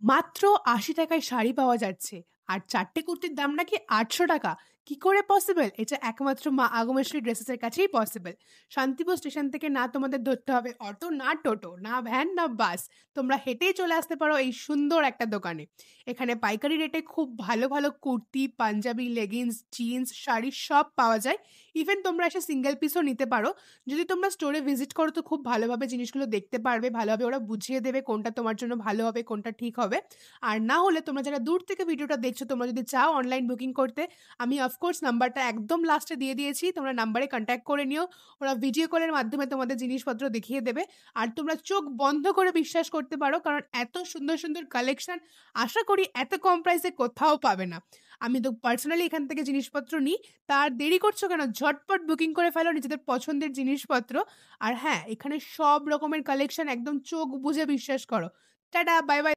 মাত্র ৮০ টাকায় শাড়ি পাওয়া যাচ্ছে। আর ৪ টে কুর্তির দাম নাকি ৮০০ টাকা। কি করে পসিবল? এটা একমাত্র মা আগমশ্রী ড্রেসেসের কাছেই পসিবল। শান্তিপুর স্টেশন থেকে না তোমাদের ধরতে হবে অটো, না টোটো, না ভ্যান, না বাস। তোমরা হেঁটেই চলে আসতে পারো এই সুন্দর একটা দোকানে। এখানে পাইকারি রেটে খুব ভালো, ভালো কুর্তি, পাঞ্জাবি, লেগিংস, জিন্স, শাড়ি সব পাওয়া যায়। ইভেন তোমরা এসে সিঙ্গেল পিসও নিতে পারো। যদি তোমরা স্টোরে ভিজিট করো তো খুব ভালোভাবে জিনিসগুলো দেখতে পারবে। ভালোভাবে ওরা বুঝিয়ে দেবে কোনটা তোমার জন্য ভালো হবে, কোনটা ঠিক হবে। আর না হলে তোমরা যারা দূর থেকে ভিডিওটা দেখছো, তোমরা যদি চাও অনলাইন বুকিং করতে, আমি অফকোর্স নাম্বারটা একদম লাস্টে দিয়ে দিয়েছি। তোমরা নাম্বারে কন্ট্যাক্ট করে নিও। ওরা ভিডিও কলের মাধ্যমে তোমাদের জিনিসপত্র দেখিয়ে দেবে। আর তোমরা চোখ বন্ধ করে বিশ্বাস করতে পারো, কারণ এত সুন্দর, সুন্দর কালেকশন আশা করি এত কম প্রাইসে কোথাও পাবে না। আমি তো পার্সোনালি এখান থেকে জিনিসপত্র নিই। তার দেরি করছো কেন? ঝটপট বুকিং করে ফেলো নিজেদের পছন্দের জিনিসপত্র। আর হ্যাঁ, এখানে সব রকমের কালেকশন একদম চোখ বুজে বিশ্বাস করো। Tata, bye, by.